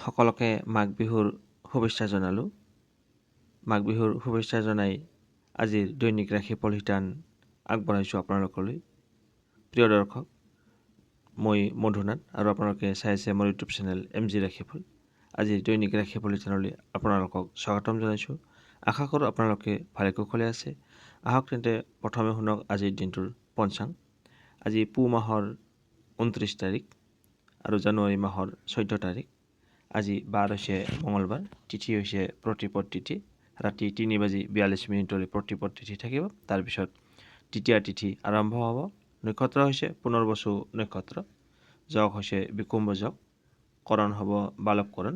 সকলোকে মাঘ বিহুৰ শুভেচ্ছা জনালোঁ। মাঘ বিহুৰ শুভেচ্ছা জনাই আজিৰ দৈনিক ৰাশিফল শিতান আগবঢ়াইছোঁ আপোনালোকলৈ। প্ৰিয় দৰ্শক, মই মধুনাথ আৰু আপোনালোকে চাই আছে মোৰ ইউটিউব চেনেল MG ৰাশিফল। আজিৰ দৈনিক ৰাশিফল শিতানলৈ আপোনালোকক স্বাগতম জনাইছোঁ। আশা কৰোঁ আপোনালোকে ভালে কুশলে আছে। আহক তেন্তে প্ৰথমে শুনক আজিৰ দিনটোৰ পঞ্চাং। আজি পুহ মাহৰ 29 তাৰিখ আৰু জানুৱাৰী মাহৰ 14 তাৰিখ। আজি বাৰ হৈছে মঙলবাৰ, তিথি হৈছে প্ৰতিপদ তিথি। ৰাতি 3:42 প্ৰতিপদ তিথি থাকিব। তাৰপিছত তৃতীয়া তিথি আৰম্ভ হ'ব। নক্ষত্ৰ হৈছে পুনৰ্বসু নক্ষত্ৰ। যোগ হৈছে বিকুম্ভ যোগ। কৰণ হ'ব বালৱকৰণ।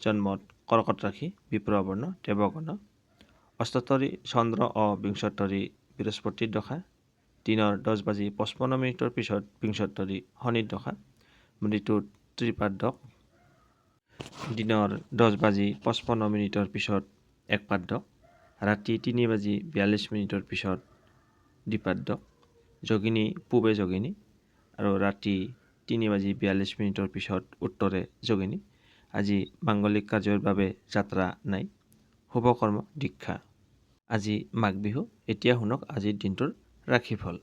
জন্মত কৰ্কট ৰাশি, বিপ্ৰবৰ্ণ, দেৱগণ। অষ্টোত্তৰী চন্দ্ৰ বিংশোত্তৰী বৃহস্পতিৰ দশা। দিনৰ 10:55 পিছত বিংশোত্তৰী শনিৰ দশা। মৃত্যুত ত্ৰিপাদক। দিনৰ 10:55 পিছত একপাদক। ৰাতি 3:42 পিছত দ্বিপাদক। যোগিনী পূবে যোগিনী আৰু ৰাতি 3:42 পিছত উত্তৰে যোগিনী। আজি মাংগলিক কাৰ্যৰ বাবে যাত্ৰা নাই। শুভকৰ্ম দীক্ষা। আজি মাঘ বিহু। এতিয়া শুনক আজিৰ দিনটোৰ ৰাশিফল।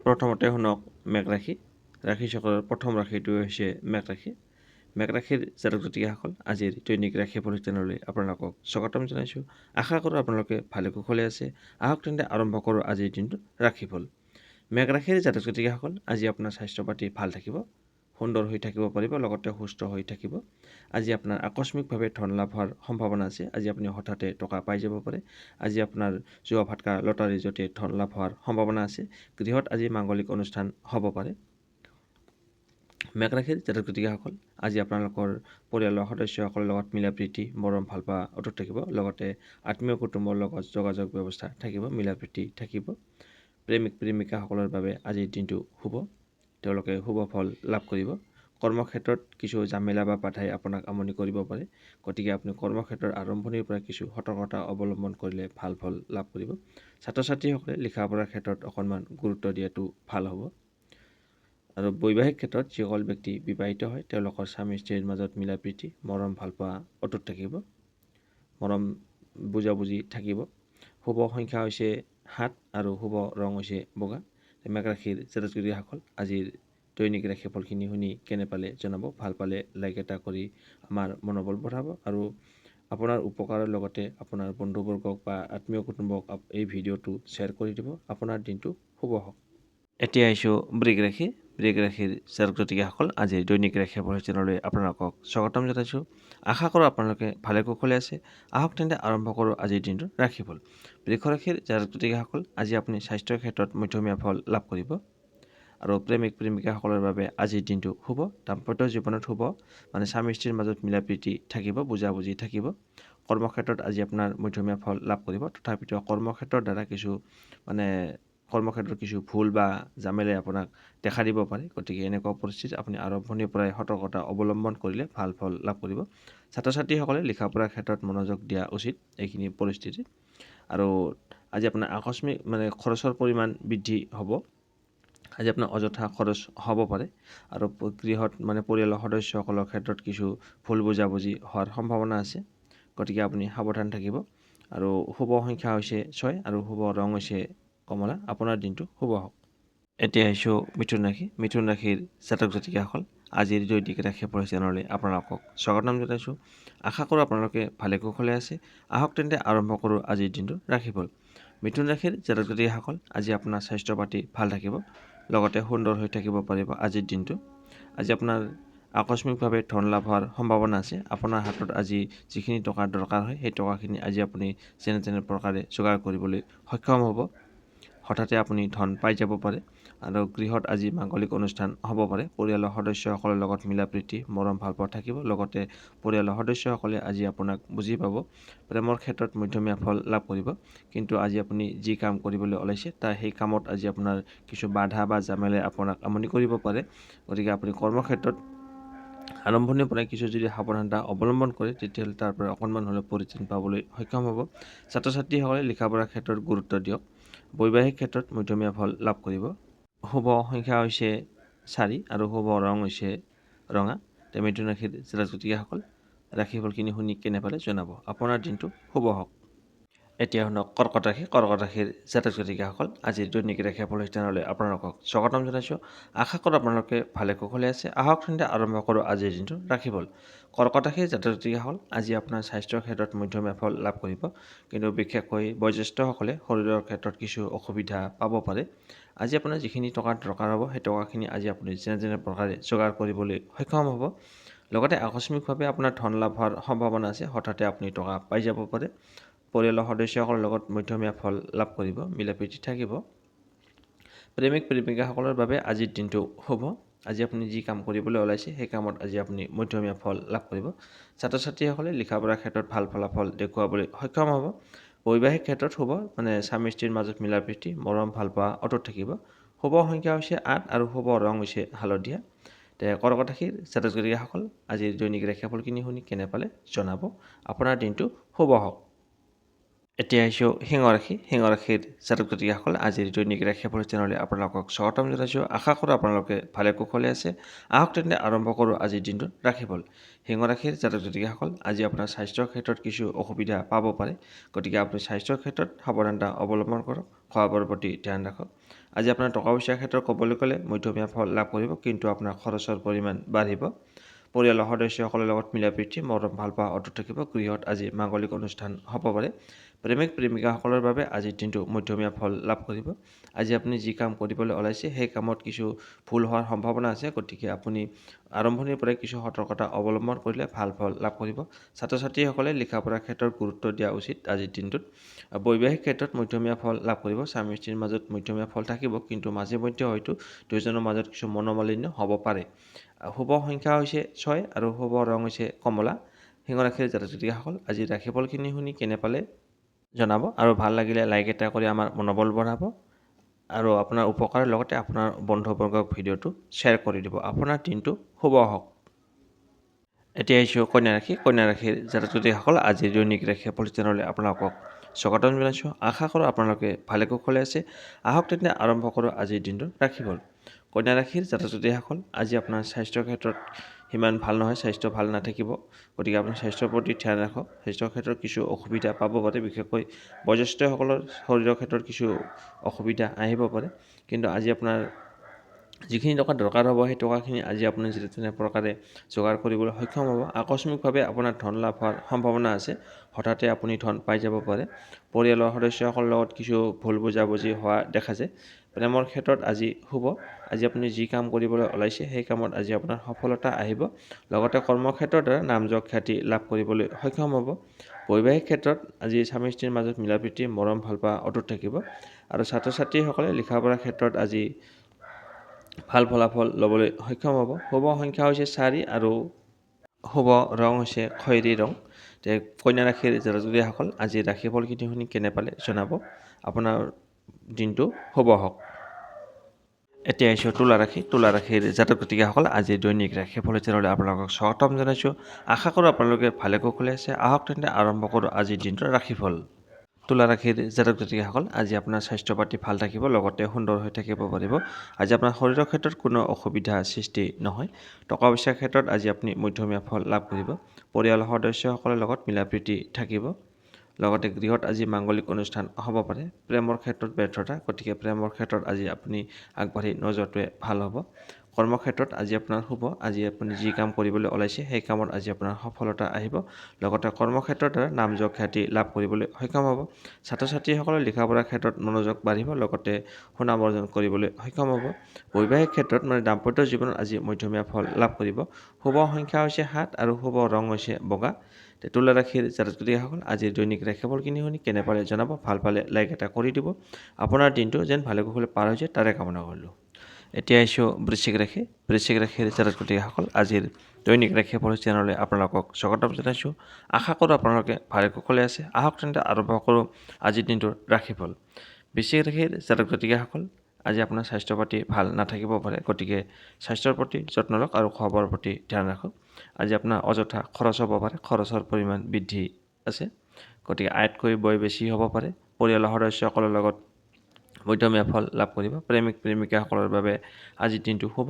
প্ৰথমতে শুনক মেঘ ৰাশি। ৰাশিচক্ৰৰ প্ৰথম ৰাশিটো হৈছে মেঘ ৰাশি। মেঘ ৰাশিৰ জাতক জাতিকাসকল, আজিৰ দৈনিক ৰাশিফল শিতানলৈ আপোনালোকক স্বাগতম জনাইছোঁ। আশা কৰোঁ আপোনালোকে ভালে কুশলে আছে। আহক তেন্তে আৰম্ভ কৰোঁ আজিৰ দিনটোৰ ৰাশিফল। মেঘ ৰাশিৰ জাতক জাতিকাসকল, আজি আপোনাৰ স্বাস্থ্য পাতি ভাল থাকিব, সুন্দৰ হৈ থাকিব পাৰিব, লগতে সুস্থ হৈ থাকিব। আজি আপোনাৰ আকস্মিকভাৱে ধন লাভ হোৱাৰ সম্ভাৱনা আছে। আজি আপুনি হঠাতে টকা পাই যাব পাৰে। আজি আপোনাৰ জুৱা ফাটকা লটাৰীৰ জৰিয়তে ধন লাভ হোৱাৰ সম্ভাৱনা আছে। গৃহত আজি মাংগলিক অনুষ্ঠান হ'ব পাৰে। মেঘ ৰাশিৰ জাতক জাতিকাসকল, আজি আপোনালোকৰ পৰিয়ালৰ সদস্যসকলৰ লগত মিলা প্ৰীতি, মৰম ভাল পোৱা অটুট থাকিব। লগতে আত্মীয় কুটুম্বৰ লগত যোগাযোগ ব্যৱস্থা থাকিব, মিলা প্ৰীতি থাকিব। প্ৰেমিক প্ৰেমিকাসকলৰ বাবে আজিৰ দিনটো শুভ। তেওঁলোকে শুভ ফল লাভ কৰিব। কৰ্মক্ষেত্ৰত কিছু জামেলা বা বাধাই আপোনাক আমনি কৰিব পাৰে। গতিকে আপুনি কৰ্মক্ষেত্ৰৰ আৰম্ভণিৰ পৰা কিছু সতৰ্কতা অৱলম্বন কৰিলে ভাল ফল লাভ কৰিব। ছাত্ৰ ছাত্ৰীসকলে লিখা পঢ়াৰ ক্ষেত্ৰত অকণমান গুৰুত্ব দিয়াটো ভাল হ'ব। আৰু বৈবাহিক ক্ষেত্ৰত যিসকল ব্যক্তি বিবাহিত হয়, তেওঁলোকৰ স্বামী স্ত্ৰীৰ মাজত মিলা প্ৰীতি, মৰম ভাল পোৱা অটুট থাকিব। মৰম বুজাবুজি থাকিব। শুভ সংখ্যা হৈছে 7 আৰু শুভ ৰং হৈছে বগা। মেঘ ৰাশিৰ জাতক জাতিকাসকল, আজিৰ দৈনিক ৰাশিফলখিনি শুনি কেনে পালে জনাব। ভাল পালে লাইক এটা কৰি আমাৰ মনোবল বঢ়াব আৰু আপোনাৰ উপকাৰৰ লগতে আপোনাৰ বন্ধুবৰ্গক বা আত্মীয় কুটুম্বক এই ভিডিঅ'টো শ্বেয়াৰ কৰি দিব। আপোনাৰ দিনটো শুভ হওক। এতিয়া আহিছোঁ বৃষ ৰাশি। বৃষ ৰাশিৰ জাতক জাতিকাসকল, আজিৰ দৈনিক ৰাশিফল চেনেললৈ আপোনালোকক স্বাগতম জনাইছোঁ। আশা কৰোঁ আপোনালোকে ভালে কুশলে আছে। আহক তেন্তে আৰম্ভ কৰোঁ আজিৰ দিনটোৰ ৰাশিফল। বৃষ ৰাশিৰ জাতক জাতিকাসকল, আজি আপুনি স্বাস্থ্যৰ ক্ষেত্ৰত মধ্যমীয়া ফল লাভ কৰিব। আৰু প্ৰেমিক প্ৰেমিকাসকলৰ বাবে আজিৰ দিনটো শুভ। দাম্পত্য জীৱনত শুভ, মানে স্বামী স্ত্ৰীৰ মাজত মিলা প্ৰীতি থাকিব, বুজাবুজি থাকিব। কৰ্মক্ষেত্ৰত আজি আপোনাৰ মধ্যমীয়া ফল লাভ কৰিব। তথাপিতো কৰ্মক্ষেত্ৰৰ দ্বাৰা কৰ্মক্ষেত্ৰত কিছু ভুল বা জামেলাই আপোনাক দেখা দিব পাৰে। গতিকে এনেকুৱা পৰিস্থিতিত আপুনি আৰম্ভণিৰ পৰাই সতৰ্কতা অৱলম্বন কৰিলে ভাল ফল লাভ কৰিব। ছাত্ৰ ছাত্ৰীসকলে লিখা পঢ়াৰ ক্ষেত্ৰত মনোযোগ দিয়া উচিত এইখিনি পৰিস্থিতিত। আৰু আজি আপোনাৰ আকস্মিক খৰচৰ পৰিমাণ বৃদ্ধি হ'ব। আজি আপোনাৰ অযথা খৰচ হ'ব পাৰে। আৰু গৃহত পৰিয়ালৰ সদস্যসকলৰ ক্ষেত্ৰত কিছু ভুল বুজাবুজি হোৱাৰ সম্ভাৱনা আছে। গতিকে আপুনি সাৱধান থাকিব। আৰু শুভ সংখ্যা হৈছে 6 আৰু শুভ ৰং হৈছে কমলা। আপোনাৰ দিনটো শুভ হওক। এতিয়া আহিছোঁ মিথুন ৰাশি। মিথুন ৰাশিৰ জাতক জাতিকাসকল, আজিৰ দৈনিক ৰাশিফল চেনেললৈ আপোনালোকক স্বাগতম জনাইছোঁ। আশা কৰোঁ আপোনালোকে ভালে কুশলে আছে। আহক তেন্তে আৰম্ভ কৰোঁ আজিৰ দিনটোৰ ৰাশিফল। মিথুন ৰাশিৰ জাতক জাতিকাসকল, আজি আপোনাৰ স্বাস্থ্য পাতি ভাল থাকিব, লগতে সুন্দৰ হৈ থাকিব পাৰিব আজিৰ দিনটো। আজি আপোনাৰ আকস্মিকভাৱে ধন লাভ হোৱাৰ সম্ভাৱনা আছে। আপোনাৰ হাতত আজি যিখিনি টকা দৰকাৰ হয়, সেই টকাখিনি আজি আপুনি যেনে তেনে প্ৰকাৰে যোগাৰ কৰিবলৈ সক্ষম হ'ব। হঠাতে আপুনি ধন পাই যাব পাৰে। আৰু গৃহত আজি মাংগলিক অনুষ্ঠান হ'ব পাৰে। পৰিয়ালৰ সদস্যসকলৰ লগত মিলা প্ৰীতি, মৰম ভাল পোৱা থাকিব। লগতে পৰিয়ালৰ সদস্যসকলে আজি আপোনাক বুজি পাব। প্ৰেমৰ ক্ষেত্ৰত মধ্যমীয়া ফল লাভ কৰিব। কিন্তু আজি আপুনি যি কাম কৰিবলৈ ওলাইছে সেই কামত আজি আপোনাৰ কিছু বাধা বা জামেলাই আপোনাক আমনি কৰিব পাৰে। গতিকে আপুনি কৰ্মক্ষেত্ৰত আৰম্ভণিৰ পৰাই কিছু যদি সাৱধানতা অৱলম্বন কৰে, তেতিয়াহ'লে তাৰ পৰা অকণমান হ'লেও পৰিত্ৰাণ পাবলৈ সক্ষম হ'ব। ছাত্ৰ ছাত্ৰীসকলে লিখা পঢ়াৰ ক্ষেত্ৰত গুৰুত্ব দিয়ক। বৈবাহিক ক্ষেত্ৰত মধ্যমীয়া ফল লাভ কৰিব। শুভ সংখ্যা হৈছে 4 আৰু শুভ ৰং হৈছে ৰঙা। মিথুন ৰাশিৰ জাতক জাতিকাসকল ৰাশিফলখিনি শুনি কেনে পালে জনাব। আপোনাৰ দিনটো শুভ হওক। এতিয়া শুনক কৰ্কট ৰাশি। কৰ্কট ৰাশিৰ জাতক জাতিকাসকল আজিৰ দৈনিক ৰাশিফল চেনেললৈ আপোনালোকক স্বাগতম জনাইছোঁ। আশা কৰোঁ আপোনালোকে ভালে কুশলে আছে। আহক তেন্তে আৰম্ভ কৰোঁ আজিৰ দিনটোৰ ৰাশিফল। কৰ্কট ৰাশিৰ জাতক জাতিকাসকল আজি আপোনাৰ স্বাস্থ্যৰ ক্ষেত্ৰত মধ্যমীয়া ফল লাভ কৰিব, কিন্তু বিশেষকৈ বয়োজ্যেষ্ঠসকলে শৰীৰৰ ক্ষেত্ৰত কিছু অসুবিধা পাব পাৰে। আজি আপোনাৰ যিখিনি টকাৰ দৰকাৰ হ'ব সেই টকাখিনি আজি আপুনি যেনে প্ৰকাৰে যোগাৰ কৰিবলৈ সক্ষম হ'ব। লগতে আকস্মিকভাৱে আপোনাৰ ধন লাভ হোৱাৰ সম্ভাৱনা আছে। হঠাতে আপুনি টকা পাই যাব পাৰে। পৰিয়ালৰ সদস্যসকলৰ লগত মধ্যমীয়া ফল লাভ কৰিব, মিলাপ্ৰীতি থাকিব। প্ৰেমিক প্ৰেমিকাসকলৰ বাবে আজিৰ দিনটো শুভ। আজি আপুনি যি কাম কৰিবলৈ ওলাইছে সেই কামত আজি আপুনি মধ্যমীয়া ফল লাভ কৰিব। ছাত্ৰ ছাত্ৰীসকলে লিখা পঢ়াৰ ক্ষেত্ৰত ভাল ফলাফল দেখুৱাবলৈ সক্ষম হ'ব। বৈবাহিক ক্ষেত্ৰত শুভ, স্বামী স্ত্ৰীৰ মাজত মিলাপ্ৰীতি, মৰম ভালপোৱা অটুট থাকিব। শুভ সংখ্যা হৈছে 8 আৰু শুভ ৰং হৈছে হালধীয়া। কৰ্কট ৰাশিৰ জাতক জাতিকাসকল আজিৰ দৈনিক ৰাশিফলখিনি শুনি কেনে পালে জনাব। আপোনাৰ দিনটো শুভ হওক। এতিয়া আহিছোঁ সিংহ ৰাশি। সিংহ ৰাশিৰ জাতক জাতিকাসকল আজিৰ দৈনিক ৰাশিফল চেনেললৈ আপোনালোকক স্বাগতম জনাইছোঁ। আশা কৰোঁ আপোনালোকে ভালে কুশলে আছে। আহক তেন্তে আৰম্ভ কৰোঁ আজিৰ দিনটোৰ ৰাশিফল। সিংহ ৰাশিৰ জাতক জাতিকাসকল আজি আপোনাৰ স্বাস্থ্যৰ ক্ষেত্ৰত কিছু অসুবিধা পাব পাৰে, গতিকে আপুনি স্বাস্থ্যৰ ক্ষেত্ৰত সাৱধানতা অৱলম্বন কৰক। খোৱা বোৱাৰ প্ৰতি ধ্যান ৰাখক। আজি আপোনাৰ টকা পইচাৰ ক্ষেত্ৰত ক'বলৈ গ'লে মধ্যমীয়া ফল লাভ কৰিব, কিন্তু আপোনাৰ খৰচৰ পৰিমাণ বাঢ়িব। পৰিয়ালৰ সদস্যসকলৰ লগত মিলাপ্ৰীতি, মৰম ভালপোৱা অটুট থাকিব। গৃহত আজি মাংগলিক অনুষ্ঠান হ'ব পাৰে। প্ৰেমিক প্ৰেমিকাসকলৰ বাবে আজিৰ দিনটো মধ্যমীয়া ফল লাভ কৰিব। আজি আপুনি যি কাম কৰিবলৈ ওলাইছে সেই কামত কিছু ভুল হোৱাৰ সম্ভাৱনা আছে, গতিকে আপুনি আৰম্ভণিৰ পৰাই কিছু সতৰ্কতা অৱলম্বন কৰিলে ভাল ফল লাভ কৰিব। ছাত্ৰ ছাত্ৰীসকলে লিখা পঢ়াৰ ক্ষেত্ৰত গুৰুত্ব দিয়া উচিত আজিৰ দিনটোত। বৈবাহিক ক্ষেত্ৰত মধ্যমীয়া ফল লাভ কৰিব। স্বামী স্ত্ৰীৰ মাজত মধ্যমীয়া ফল থাকিব, কিন্তু মাজে মধ্যে হয়তো দুয়োজনৰ মাজত কিছু মনোমালিন্য হ'ব পাৰে। শুভ সংখ্যা হৈছে 6 আৰু শুভ ৰং হৈছে কমলা। সিংহ ৰাশিৰ জাতক জাতিকাসকল আজি ৰাশিফলখিনি শুনি কেনে পালে জনাব, আৰু ভাল লাগিলে লাইক এটা কৰি আমাৰ মনোবল বঢ়াব, আৰু আপোনাৰ উপকাৰৰ লগতে আপোনাৰ বন্ধুবৰ্গক ভিডিঅ'টো শ্বেয়াৰ কৰি দিব। আপোনাৰ দিনটো শুভ হওক। এতিয়া আহিছোঁ কন্যা ৰাশি। কন্যা ৰাশিৰ জাতক জাতিকাসকল আজিৰ দৈনিক ৰাশিফল চেনেললৈ আপোনালোকক স্বাগতম জনাইছোঁ। আশা কৰোঁ আপোনালোকে ভালে কুশলে আছে। আহক তেন্তে আৰম্ভ কৰোঁ আজিৰ দিনটোৰ ৰাশিফল। কন্যা ৰাশিৰ জাতক জাতিকাসকল আজি আপোনাৰ স্বাস্থ্যৰ ক্ষেত্ৰত সিমান ভাল নহয়, স্বাস্থ্য ভাল নাথাকিব, গতিকে আপুনি স্বাস্থ্যৰ প্ৰতি ধ্যান ৰাখক। স্বাস্থ্যৰ ক্ষেত্ৰত কিছু অসুবিধা পাব পাৰে, বিশেষকৈ বয়োজ্যেষ্ঠসকলৰ শৰীৰৰ ক্ষেত্ৰত কিছু অসুবিধা আহিব পাৰে, কিন্তু আজি আপোনাৰ যিখিনি টকা দৰকাৰ হ'ব সেই টকাখিনি আজি আপুনি যেনে প্ৰকাৰে যোগাৰ কৰিবলৈ সক্ষম হ'ব। আকস্মিকভাৱে আপোনাৰ ধন লাভ হোৱাৰ সম্ভাৱনা আছে। হঠাতে আপুনি ধন পাই যাব পাৰে। পৰিয়ালৰ সদস্যসকলৰ লগত কিছু ভুল বুজাবুজি হোৱা দেখা যায়। প্ৰেমৰ ক্ষেত্ৰত আজি শুভ। আজি আপুনি যি কাম কৰিবলৈ ওলাইছে সেই কামত আজি আপোনাৰ সফলতা আহিব। লগতে কৰ্মক্ষেত্ৰৰ দ্বাৰা নামযশ খ্যাতি লাভ কৰিবলৈ সক্ষম হ'ব। বৈবাহিক ক্ষেত্ৰত আজি স্বামী স্ত্ৰীৰ মাজত মিলাপ্ৰীতি, মৰম ভালপোৱা অটুট থাকিব। আৰু ছাত্ৰ ছাত্ৰীসকলে লিখা পঢ়াৰ ক্ষেত্ৰত আজি ভাল ফলাফল ল'বলৈ সক্ষম হ'ব। শুভ সংখ্যা হৈছে 4 আৰু শুভ ৰং হৈছে খয়েৰী ৰং। কন্যা ৰাশিৰ জাতক জাতিকাসকল আজি ৰাশিফলখিনি শুনি কেনে পালে জনাব। আপোনাৰ দিনটো শুভ হওক। এতিয়া আহিছোঁ তুলা ৰাশি। তুলা ৰাশিৰ জাতক জাতিকাসকল আজিৰ দৈনিক ৰাশিফল চেনেললৈ আপোনালোকক স্বাগতম জনাইছোঁ। আশা কৰোঁ আপোনালোকে ভালে কুশলে আছে। আহক তেন্তে আৰম্ভ কৰোঁ আজিৰ দিনটোৰ ৰাশিফল। তুলা ৰাশিৰ জাতক জাতিকাসকল আজি আপোনাৰ স্বাস্থ্য পাতি ভাল থাকিব, লগতে সুন্দৰ হৈ থাকিব পাৰিব। আজি আপোনাৰ শৰীৰৰ ক্ষেত্ৰত কোনো অসুবিধা সৃষ্টি নহয়। টকা পইচাৰ ক্ষেত্ৰত আজি আপুনি মধ্যমীয়া ফল লাভ কৰিব। পৰিয়ালৰ সদস্যসকলৰ লগত মিলাপ্ৰীতি থাকিব। লগতে গৃহত আজি মাংগলিক অনুষ্ঠান হ'ব পাৰে। প্ৰেমৰ ক্ষেত্ৰত ব্যৰ্থতা, গতিকে প্ৰেমৰ ক্ষেত্ৰত আজি আপুনি আগবাঢ়ি নোযোৱাটোৱে ভাল হ'ব। কৰ্মক্ষেত্ৰত আজি আপোনাৰ শুভ। আজি আপুনি যি কাম কৰিবলৈ ওলাইছে সেই কামত আজি আপোনাৰ সফলতা আহিব। লগতে কৰ্মক্ষেত্ৰৰ দ্বাৰা নামযশ খ্যাতি লাভ কৰিবলৈ সক্ষম হ'ব। ছাত্ৰ ছাত্ৰীসকলে লিখা পঢ়াৰ ক্ষেত্ৰত মনোযোগ বাঢ়িব, লগতে সুনাম অৰ্জন কৰিবলৈ সক্ষম হ'ব। বৈবাহিক ক্ষেত্ৰত দাম্পত্য জীৱনত আজি মধ্যমীয়া ফল লাভ কৰিব। শুভ সংখ্যা হৈছে 7 আৰু শুভ ৰং হৈছে বগা। তুলা ৰাশিৰ জাতক জাতিকাসকল আজিৰ দৈনিক ৰাশিফলখিনি শুনি কেনে পালে জনাব। ভাল পালে লাইক এটা কৰি দিব। আপোনাৰ দিনটো যেন ভালে কুশলে পাৰ হৈছে তাৰে কামনা কৰিলোঁ। এতিয়া আহিছোঁ বৃশ্চিক ৰাশি। বৃশ্চিক ৰাশিৰ জাতক জাতিকাসকল আজিৰ দৈনিক ৰাশিফল চেনেললৈ আপোনালোকক স্বাগতম জনাইছোঁ। আশা কৰোঁ আপোনালোকে ভালে কুশলে আছে। আহক তেন্তে আৰম্ভ কৰোঁ আজিৰ দিনটোৰ ৰাশিফল। বৃশ্চিক ৰাশিৰ জাতক জাতিকাসকল আজি আপোনাৰ স্বাস্থ্য পাতি ভাল নাথাকিব পাৰে, গতিকে স্বাস্থ্যৰ প্ৰতি যত্ন লওক আৰু খোৱা বোৱাৰ প্ৰতি ধ্যান ৰাখক। আজি আপোনাৰ অযথা খৰচ হ'ব পাৰে, খৰচৰ পৰিমাণ বৃদ্ধি আছে, গতিকে আয়তকৈ ব্যয় বেছি হ'ব পাৰে। পৰিয়ালৰ সদস্যসকলৰ লগত মধ্যমীয়া ফল লাভ কৰিব। প্ৰেমিক প্ৰেমিকাসকলৰ বাবে আজিৰ দিনটো শুভ।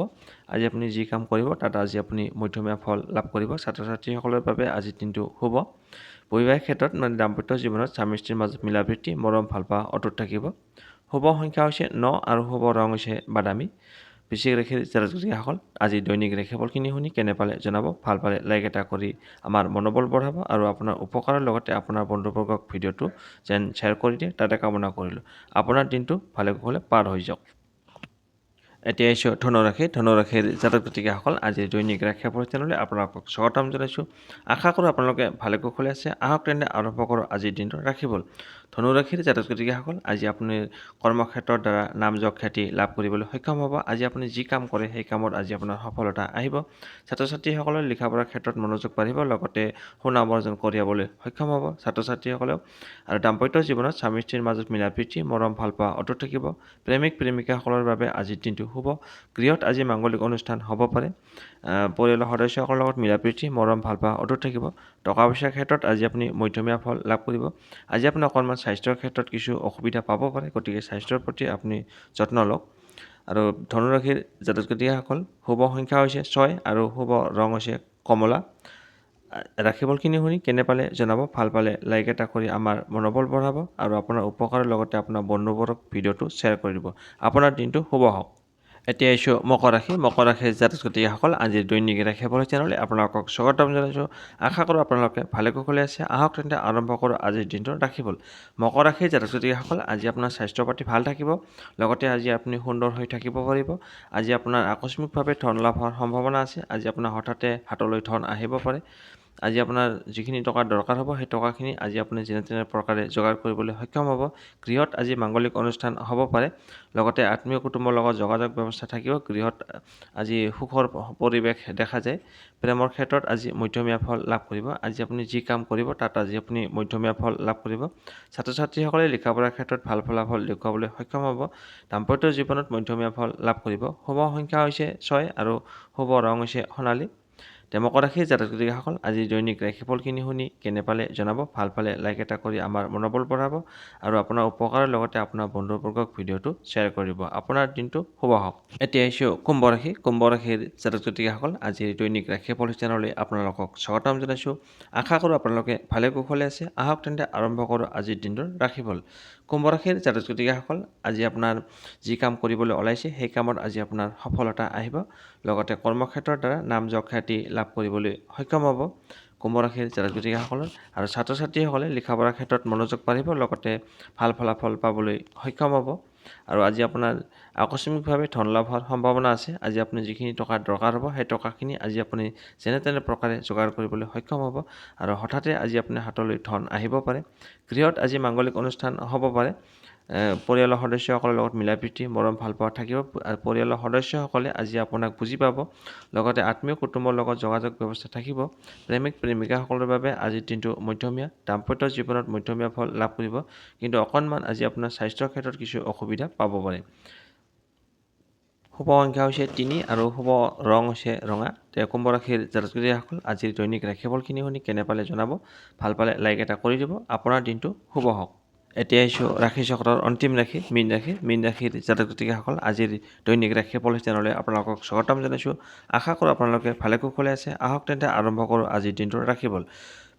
আজি আপুনি যি কাম কৰিব তাত আজি আপুনি মধ্যমীয়া ফল লাভ কৰিব। ছাত্ৰ ছাত্ৰীসকলৰ বাবে আজিৰ দিনটো শুভ। বৈবাহিক ক্ষেত্ৰত দাম্পত্য জীৱনত স্বামী স্ত্ৰীৰ মাজত মিলাপ্ৰীতি মৰম ভালপোৱা অটুট থাকিব। শুভ সংখ্যা হৈছে 9 আৰু শুভ ৰং হৈছে বাদামী। বৃশ্চিক ৰাশিৰ জাতক জাতিকাসকল আজি দৈনিক ৰাশিফলখিনি শুনি কেনে পালে জনাব। ভাল পালে লাইক এটা কৰি আমাৰ মনোবল বঢ়াব আৰু আপোনাৰ উপকাৰৰ লগতে আপোনাৰ বন্ধুবৰ্গক ভিডিঅ'টো যেন শ্বেয়াৰ কৰি দিয়ে তাতে কামনা কৰিলোঁ। আপোনাৰ দিনটো ভালে কুশলে পাৰ হৈ যাওক। এতিয়া আহিছোঁ ধনুৰাশি। ধনুৰাশিৰ জাতক জাতিকাসকল আজিৰ দৈনিক ৰাশিফল চেনেললৈ আপোনালোকক স্বাগতম জনাইছোঁ। আশা কৰোঁ আপোনালোকে ভালে কুশলে আছে। আহক তেন্তে আৰম্ভ কৰোঁ আজিৰ দিনটোৰ ৰাশিফল। ধনুৰাশিৰ জাতক জাতিকাসকল আজি আপুনি কৰ্মক্ষেত্ৰৰ দ্বাৰা নাম যশ খ্যাতি লাভ কৰিবলৈ সক্ষম হ'ব। আজি আপুনি যি কাম কৰে সেই কামত আজি আপোনাৰ সফলতা আহিব। ছাত্ৰ ছাত্ৰীসকলৰ লিখা পঢ়াৰ ক্ষেত্ৰত মনোযোগ বাঢ়িব, লগতে সুনাম অৰ্জন কঢ়িয়াবলৈ সক্ষম হ'ব ছাত্ৰ ছাত্ৰীসকলেও। আৰু দাম্পত্য জীৱনত স্বামী স্ত্ৰীৰ মাজত মিলাপ্ৰীতি মৰম ভালপোৱা অটুট থাকিব। প্ৰেমিক প্ৰেমিকাসকলৰ বাবে আজিৰ দিনটো শুভ। গৃহত আজি মাংগলিক অনুষ্ঠান হ'ব পাৰে। পৰিয়ালৰ সদস্যসকলৰ লগত মিলাপ্ৰীতি মৰম ভালপোৱা অটুট থাকিব। টকা পইচাৰ ক্ষেত্ৰত আজি আপুনি মধ্যমীয়া ফল লাভ কৰিব। আজি আপুনি অকণমান স্বাস্থ্যৰ ক্ষেত্ৰত কিছু অসুবিধা পাব পাৰে, গতিকে স্বাস্থ্যৰ প্ৰতি আপুনি যত্ন লওক। আৰু ধনুৰাশিৰ জাতক জাতিকাসকল শুভ সংখ্যা হৈছে 6 আৰু শুভ ৰং হৈছে কমলা। ৰাশিফলখিনি শুনি কেনে পালে জনাব। ভাল পালে লাইক এটা কৰি আমাৰ মনোবল বঢ়াব আৰু আপোনাৰ উপকাৰৰ লগতে আপোনাৰ বন্ধুবৰ্গক ভিডিঅ'টো শ্বেয়াৰ কৰি দিব। আপোনাৰ দিনটো শুভ হওক। এতিয়া আহিছোঁ মকৰ ৰাশি। মকৰ ৰাশিৰ জাতক জাতিকাসকল আজিৰ দৈনিক ৰাশিফল চেনেললৈ আপোনালোকক স্বাগতম জনাইছোঁ। আশা কৰোঁ আপোনালোকে ভালে কুশলে আছে। আহক তেন্তে আৰম্ভ কৰোঁ আজিৰ দিনটোৰ ৰাশিফল। মকৰ ৰাশিৰ জাতক জাতিকাসকল আজি আপোনাৰ স্বাস্থ্য পাতি ভাল থাকিব, লগতে আজি আপুনি সুন্দৰ হৈ থাকিব পাৰিব। আজি আপোনাৰ আকস্মিকভাৱে ধন লাভ হোৱাৰ সম্ভাৱনা আছে। আজি আপোনাৰ হঠাতে হাতলৈ ধন আহিব পাৰে। আজি আপোনাৰ যিখিনি টকা দৰকাৰ হ'ব সেই টকাখিনি আজি আপুনি যেনে তেনে প্ৰকাৰে যোগাৰ কৰিবলৈ সক্ষম হ'ব। গৃহত আজি মাংগলিক অনুষ্ঠান হ'ব পাৰে, লগতে আত্মীয় কুটুম্বৰ লগত যোগাযোগ ব্যৱস্থা থাকিব। গৃহত আজি সুখৰ পৰিৱেশ দেখা যায়। প্ৰেমৰ ক্ষেত্ৰত আজি মধ্যমীয়া ফল লাভ কৰিব। আজি আপুনি যি কাম কৰিব তাত আজি আপুনি মধ্যমীয়া ফল লাভ কৰিব। ছাত্ৰ ছাত্ৰীসকলে লিখা পঢ়াৰ ক্ষেত্ৰত ভাল ফলাফল দেখুৱাবলৈ সক্ষম হ'ব। দাম্পত্য জীৱনত মধ্যমীয়া ফল লাভ কৰিব। শুভ সংখ্যা হৈছে 6 আৰু শুভ ৰং হৈছে সোণালী। মকৰ ৰাশিৰ জাতক জাতিকাসকল আজি দৈনিক ৰাশিফলখিনি শুনি কেনে পালে জনাব। ভাল পালে লাইক এটা কৰি আমাৰ মনোবল বঢ়াব আৰু আপোনাৰ উপকাৰৰ লগতে আপোনাৰ বন্ধুবৰ্গক ভিডিঅ'টো শ্বেয়াৰ কৰিব। আপোনাৰ দিনটো শুভ হওক। এতিয়া আহিছোঁ কুম্ভ ৰাশি। কুম্ভ ৰাশিৰ জাতক জাতিকাসকল আজিৰ দৈনিক ৰাশিফল চেনেললৈ আপোনালোকক স্বাগতম জনাইছোঁ। আশা কৰোঁ আপোনালোকে ভালে কুশলে আছে। আহক তেন্তে আৰম্ভ কৰোঁ আজিৰ দিনটোৰ ৰাশিফল। কুম্ভ ৰাশিৰ জাতক জাতিকাসকল আজি আপোনাৰ যি কাম কৰিবলৈ ওলাইছে সেই কামত আজি আপোনাৰ সফলতা আহিব, লগতে কৰ্মক্ষেত্ৰৰ দ্বাৰা নাম যশ খ্যাতি লাভ কৰিবলৈ সক্ষম হ'ব কুম্ভ ৰাশিৰ জাতক জাতিকাসকলৰ। আৰু ছাত্ৰ ছাত্ৰীসকলে লিখা পঢ়াৰ ক্ষেত্ৰত মনোযোগ বাঢ়িব, লগতে ভাল ফলাফল পাবলৈ সক্ষম হ'ব। আৰু আজি আপোনাৰ আকস্মিকভাৱে ধন লাভ হোৱাৰ সম্ভাৱনা আছে। আজি আপুনি যিখিনি টকা দৰকাৰ হ'ব সেই টকাখিনি আজি আপুনি যেনে তেনে প্ৰকাৰে যোগাৰ কৰিবলৈ সক্ষম হ'ব। আৰু হঠাতে আজি আপুনি হাতলৈ ধন আহিব পাৰে। গৃহত আজি মাংগলিক অনুষ্ঠান হ'ব পাৰে। পৰিয়ালৰ সদস্যসকলৰ লগত মিলাপ্ৰীতি মৰম ভালপোৱা থাকিব। পৰিয়ালৰ সদস্যসকলে আজি আপোনাক বুজি পাব, লগতে আত্মীয় কুটুম্বৰ লগত যোগাযোগ ব্যৱস্থা থাকিব। প্ৰেমিক প্ৰেমিকাসকলৰ বাবে আজিৰ দিনটো মধ্যমীয়া। দাম্পত্য জীৱনত মধ্যমীয়া ফল লাভ কৰিব, কিন্তু অকণমান আজি আপোনাৰ স্বাস্থ্যৰ ক্ষেত্ৰত কিছু অসুবিধা পাব পাৰে। শুভ সংখ্যা হৈছে 3 আৰু শুভ ৰং হৈছে ৰঙা। কুম্ভ ৰাশিৰ জাতক জাতিকাসকল আজিৰ দৈনিক ৰাশিফলখিনি শুনি কেনে পালে জনাব। ভাল পালে লাইক এটা কৰি দিব। আপোনাৰ দিনটো শুভ হওক। এতিয়া আহিছোঁ ৰাশি চক্ৰৰ অন্তিম ৰাশি মীন ৰাশি। মীন ৰাশিৰ জাতক জাতিকাসকল আজিৰ দৈনিক ৰাশিফল চেনেললৈ আপোনালোকক স্বাগতম জনাইছোঁ। আশা কৰোঁ আপোনালোকে ভালে কুশলে আছে। আহক তেন্তে আৰম্ভ কৰোঁ আজিৰ দিনটোৰ ৰাশিফল।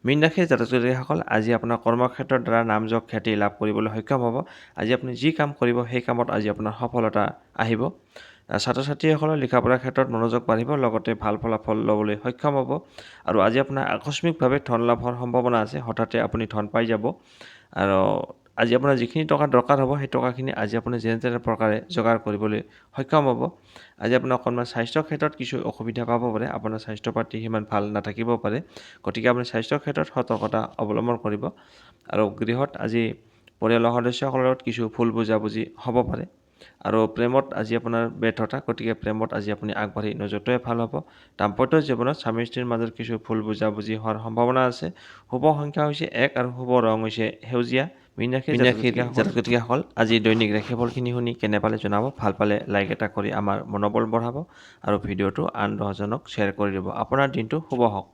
মীন ৰাশিৰ জাতক জাতিকাসকল আজি আপোনাৰ কৰ্মক্ষেত্ৰৰ দ্বাৰা নাম যশ খ্যাতি লাভ কৰিবলৈ সক্ষম হ'ব। আজি আপুনি যি কাম কৰিব সেই কামত আজি আপোনাৰ সফলতা আহিব। ছাত্ৰ ছাত্ৰীসকলৰ লিখা পঢ়াৰ ক্ষেত্ৰত মনোযোগ বাঢ়িব, লগতে ভাল ফলাফল ল'বলৈ সক্ষম হ'ব। আৰু আজি আপোনাৰ আকস্মিকভাৱে ধন লাভ হোৱাৰ সম্ভাৱনা আছে। হঠাতে আপুনি ধন পাই যাব। আৰু আজি আপোনাৰ যিখিনি টকা দৰকাৰ হ'ব সেই টকাখিনি আজি আপুনি যেনে তেনে প্ৰকাৰে যোগাৰ কৰিবলৈ সক্ষম হ'ব। আজি আপোনাৰ অকণমান স্বাস্থ্যৰ ক্ষেত্ৰত কিছু অসুবিধা পাব পাৰে। আপোনাৰ স্বাস্থ্য পাতি সিমান ভাল নাথাকিব পাৰে, গতিকে আপুনি স্বাস্থ্যৰ ক্ষেত্ৰত সতৰ্কতা অৱলম্বন কৰিব। আৰু গৃহত আজি পৰিয়ালৰ সদস্যসকলৰ লগত কিছু ভুল বুজাবুজি হ'ব পাৰে। আৰু প্ৰেমত আজি আপোনাৰ ব্যৰ্থতা, গতিকে প্ৰেমত আজি আপুনি আগবাঢ়ি নোযোৱাটোৱে ভাল হ'ব। দাম্পত্য জীৱনত স্বামী স্ত্ৰীৰ মাজত কিছু ভুল বুজাবুজি হোৱাৰ সম্ভাৱনা আছে। শুভ সংখ্যা হৈছে 1 আৰু শুভ ৰং হৈছে সেউজীয়া। মীন ৰাশিৰ জাতক জাতিকাসকল আজি দৈনিক ৰাশিফলখিনি শুনি কেনে পালে জনাব। ভাল পালে লাইক এটা কৰি আমাৰ মনোবল বঢ়াব আৰু ভিডিঅ'টো আন 10জনক শ্বেয়াৰ কৰি দিব। আপোনাৰ দিনটো শুভ হওক।